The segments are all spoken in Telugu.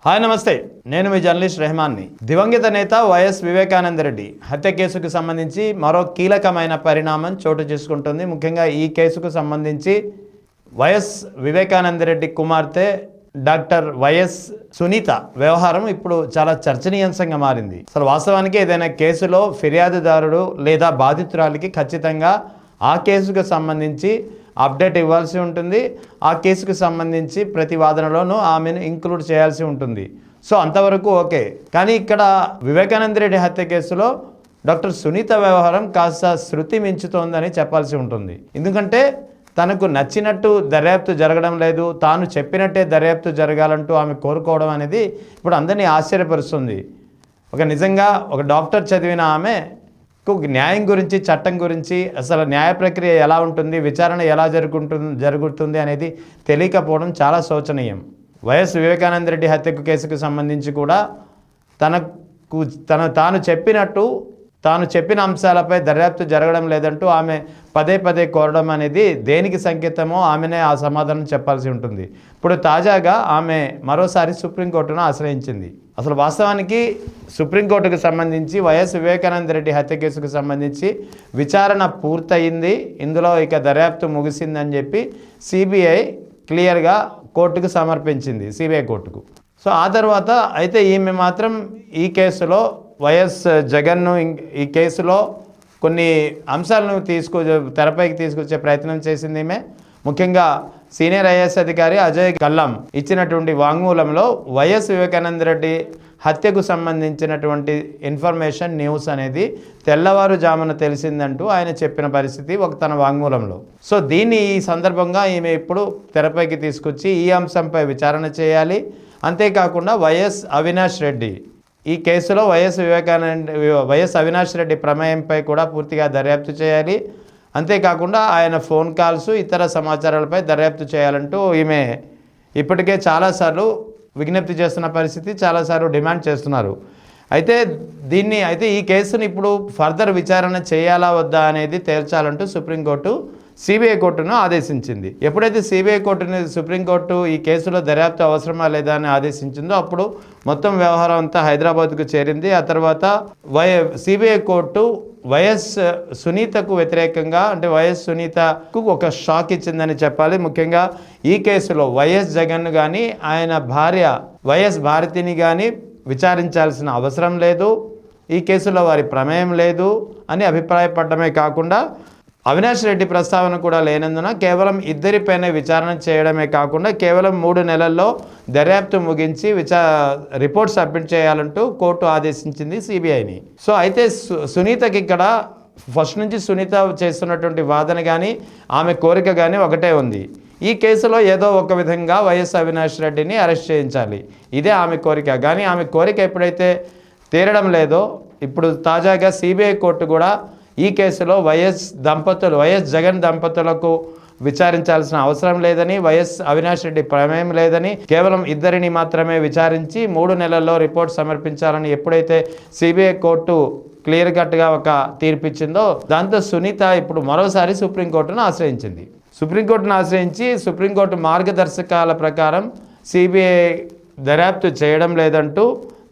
హాయ్ నమస్తే, నేను మీ జర్నలిస్ట్ రెహమాన్ని. దివంగత నేత వైఎస్ వివేకానంద రెడ్డి హత్య కేసుకు సంబంధించి మరో కీలకమైన పరిణామం చోటు చేసుకుంటుంది. ముఖ్యంగా ఈ కేసుకు సంబంధించి వైఎస్ వివేకానంద రెడ్డి కుమార్తె డాక్టర్ వైఎస్ సునీత వ్యవహారం ఇప్పుడు చాలా చర్చనీయాంశంగా మారింది. అసలు వాస్తవానికి ఏదైనా కేసులో ఫిర్యాదుదారుడు లేదా బాధితురాలికి ఖచ్చితంగా ఆ కేసుకు సంబంధించి అప్డేట్ ఇవ్వాల్సి ఉంటుంది. ఆ కేసుకు సంబంధించి ప్రతి వాదనలోనూ ఆమెను ఇంక్లూడ్ చేయాల్సి ఉంటుంది. సో అంతవరకు ఓకే. కానీ ఇక్కడ వివేకానంద రెడ్డి హత్య కేసులో డాక్టర్ సునీత వ్యవహారం కాస్త శృతి మించుతోందని చెప్పాల్సి ఉంటుంది. ఎందుకంటే తనకు నచ్చినట్టు దర్యాప్తు జరగడం లేదు, తాను చెప్పినట్టే దర్యాప్తు జరగాలంటూ ఆమె కోరుకోవడం అనేది ఇప్పుడు అందరినీ ఆశ్చర్యపరుస్తుంది. నిజంగా ఒక డాక్టర్ చదివిన ఆమె న్యాయం గురించి, చట్టం గురించి, అసలు న్యాయ ప్రక్రియ ఎలా ఉంటుంది, విచారణ ఎలా జరుగుతుంది అనేది తెలియకపోవడం చాలా శోచనీయం. వైఎస్ వివేకానంద రెడ్డి హత్యకు కేసుకు సంబంధించి కూడా తాను చెప్పిన అంశాలపై దర్యాప్తు జరగడం లేదంటూ ఆమె పదే పదే కోరడం అనేది దేనికి సంకేతమో ఆమెనే ఆ సమాధానం చెప్పాల్సి ఉంటుంది. ఇప్పుడు తాజాగా ఆమె మరోసారి సుప్రీంకోర్టును ఆశ్రయించింది. అసలు వాస్తవానికి సుప్రీంకోర్టుకు సంబంధించి వైఎస్ వివేకానంద రెడ్డి హత్య కేసుకు సంబంధించి విచారణ పూర్తయింది, ఇందులో ఇక దర్యాప్తు ముగిసిందని చెప్పి సిబిఐ క్లియర్గా కోర్టుకు సమర్పించింది, సిబిఐ కోర్టుకు. సో ఆ తర్వాత అయితే ఈమె మాత్రం ఈ కేసులో వైఎస్ జగన్ను ఈ కేసులో కొన్ని అంశాలను తెరపైకి తీసుకొచ్చే ప్రయత్నం చేసింది ఈమె. ముఖ్యంగా సీనియర్ ఐఏఎస్ అధికారి అజయ్ కల్లం ఇచ్చినటువంటి వాంగ్మూలంలో వైఎస్ వివేకానంద రెడ్డి హత్యకు సంబంధించినటువంటి ఇన్ఫర్మేషన్, న్యూస్ అనేది తెల్లవారుజామున తెలిసిందంటూ ఆయన చెప్పిన పరిస్థితి తన వాంగ్మూలంలో. సో దీన్ని ఈ సందర్భంగా ఈమె ఇప్పుడు తెరపైకి తీసుకొచ్చి ఈ అంశంపై విచారణ చేయాలి. అంతేకాకుండా వైఎస్ అవినాష్ రెడ్డి ఈ కేసులో వైఎస్ అవినాష్ రెడ్డి ప్రమేయంపై కూడా పూర్తిగా దర్యాప్తు చేయాలి. అంతేకాకుండా ఆయన ఫోన్ కాల్స్, ఇతర సమాచారాలపై దర్యాప్తు చేయాలంటూ ఈమె ఇప్పటికే చాలాసార్లు విజ్ఞప్తి చేస్తున్న పరిస్థితి, చాలాసార్లు డిమాండ్ చేస్తున్నారు. అయితే ఈ కేసును ఇప్పుడు ఫర్దర్ విచారణ చేయాలా వద్దా అనేది తేల్చాలంటూ సుప్రీంకోర్టు సిబిఐ కోర్టును ఆదేశించింది. ఎప్పుడైతే సిబిఐ కోర్టుని సుప్రీంకోర్టు ఈ కేసులో దర్యాప్తు అవసరమా లేదా అని ఆదేశించిందో అప్పుడు మొత్తం వ్యవహారం అంతా హైదరాబాద్కు చేరింది. ఆ తర్వాత సిబిఐ కోర్టు వైఎస్ సునీతకు వ్యతిరేకంగా, అంటే వైఎస్ సునీతకు ఒక షాక్ ఇచ్చిందని చెప్పాలి. ముఖ్యంగా ఈ కేసులో వైఎస్ జగన్ కానీ ఆయన భార్య వైఎస్ భారతిని కానీ విచారించాల్సిన అవసరం లేదు, ఈ కేసులో వారి ప్రమేయం లేదు అని అభిప్రాయపడమే కాకుండా అవినాష్ రెడ్డి ప్రస్తావన కూడా లేనందున కేవలం ఇద్దరిపైనే విచారణ చేయడమే కాకుండా కేవలం 3 నెలల్లో దర్యాప్తు ముగించి రిపోర్ట్ సబ్మిట్ చేయాలంటూ కోర్టు ఆదేశించింది సిబిఐని. సో అయితే సునీతకి ఇక్కడ ఫస్ట్ నుంచి సునీత చేస్తున్నటువంటి వాదన కానీ ఆమె కోరిక కానీ ఒకటే ఉంది. ఈ కేసులో ఏదో ఒక విధంగా వైఎస్ అవినాష్ రెడ్డిని అరెస్ట్ చేయించాలి, ఇదే ఆమె కోరిక. కానీ ఆమె కోరిక ఎప్పుడైతే తీరడం లేదో ఇప్పుడు తాజాగా సిబిఐ కోర్టు కూడా ఈ కేసులో వైఎస్ జగన్ దంపతులకు విచారించాల్సిన అవసరం లేదని, వైఎస్ అవినాష్ రెడ్డి ప్రమేయం లేదని, కేవలం ఇద్దరిని మాత్రమే విచారించి 3 నెలల్లో రిపోర్ట్ సమర్పించాలని ఎప్పుడైతే సిబిఐ కోర్టు క్లియర్ కట్గా ఒక తీర్పిచ్చిందో దాంతో సునీత ఇప్పుడు మరోసారి సుప్రీంకోర్టును ఆశ్రయించింది. సుప్రీంకోర్టు మార్గదర్శకాల ప్రకారం సిబిఐ దర్యాప్తు చేయడం లేదంటూ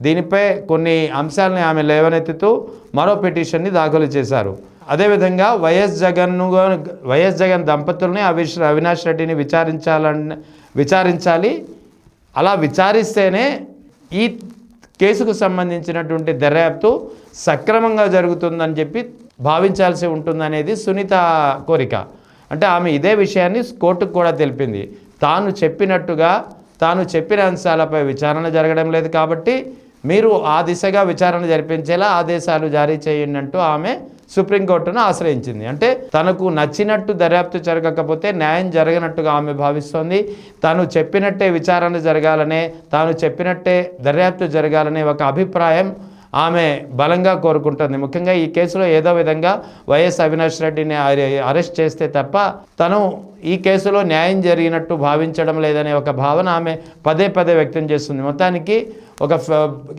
దీనిపై కొన్ని అంశాలని ఆమె లేవనెత్తుతూ మరో పిటిషన్ని దాఖలు చేశారు. అదేవిధంగా వైఎస్ జగన్ దంపతుల్ని అవినాష్ రెడ్డిని విచారించాలి, అలా విచారిస్తేనే ఈ కేసుకు సంబంధించినటువంటి దర్యాప్తు సక్రమంగా జరుగుతుందని చెప్పి భావించాల్సి ఉంటుందనేది సునీత కోరిక. అంటే ఆమె ఇదే విషయాన్ని కోర్టుకు కూడా తెలిపింది. తాను చెప్పిన అంశాలపై విచారణ జరగడం లేదు కాబట్టి మీరు ఆ దిశగా విచారణ జరిపించేలా ఆదేశాలు జారీ చేయండి అంటూ ఆమె సుప్రీంకోర్టును ఆశ్రయించింది. అంటే తనకు నచ్చినట్టు దర్యాప్తు జరగకపోతే న్యాయం జరగనట్టుగా ఆమె భావిస్తోంది. తాను చెప్పినట్టే విచారణ జరగాలనే, తాను చెప్పినట్టే దర్యాప్తు జరగాలనే ఒక అభిప్రాయం ఆమె బలంగా కోరుకుంటుంది. ముఖ్యంగా ఈ కేసులో ఏదో విధంగా వైఎస్ అవినాష్ రెడ్డిని అరెస్ట్ చేస్తే తప్ప తను ఈ కేసులో న్యాయం జరిగినట్టు భావించడం లేదనే ఒక భావన ఆమె పదే పదే వ్యక్తం చేస్తుంది. మొత్తానికి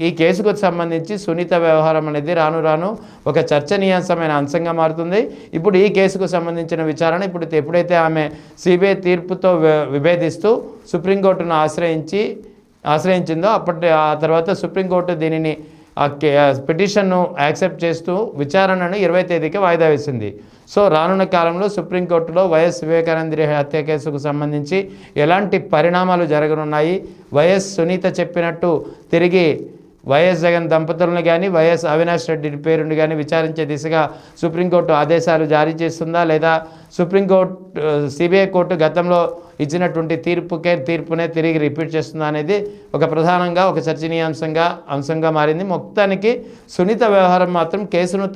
ఈ కేసుకు సంబంధించి సునీత వ్యవహారం అనేది రాను రాను ఒక చర్చనీయాంశమైన అంశంగా మారుతుంది. ఇప్పుడు ఈ కేసుకు సంబంధించిన విచారణ ఎప్పుడైతే ఆమె సిబిఐ తీర్పుతో విభేదిస్తూ సుప్రీంకోర్టును ఆశ్రయించి ఆశ్రయించిందో ఆ తర్వాత సుప్రీంకోర్టు దీనిని పిటిషన్ను యాక్సెప్ట్ చేస్తూ విచారణను 20 తేదీకి వాయిదా వేసింది. సో రానున్న కాలంలో సుప్రీంకోర్టులో వైఎస్ వివేకానంద హత్య కేసుకు సంబంధించి ఎలాంటి పరిణామాలు జరగనున్నాయి, వైఎస్ సునీత చెప్పినట్టు తిరిగి వైఎస్ జగన్ దంపతులను కానీ వైఎస్ అవినాష్ రెడ్డి పేరును కానీ విచారించే దిశగా సుప్రీంకోర్టు ఆదేశాలు జారీ చేస్తుందా, లేదా సుప్రీంకోర్టు సిబిఐ కోర్టు గతంలో ఇచ్చినటువంటి తీర్పునే తిరిగి రిపీట్ చేస్తుందా అనేది ఒక ప్రధానంగా ఒక చర్చనీయాంశంగా మారింది. మొత్తానికి సునీత వ్యవహారం మాత్రం కేసును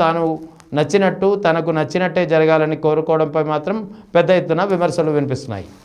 తనకు నచ్చినట్టే జరగాలని కోరుకోవడంపై మాత్రం పెద్ద ఎత్తున విమర్శలు వినిపిస్తున్నాయి.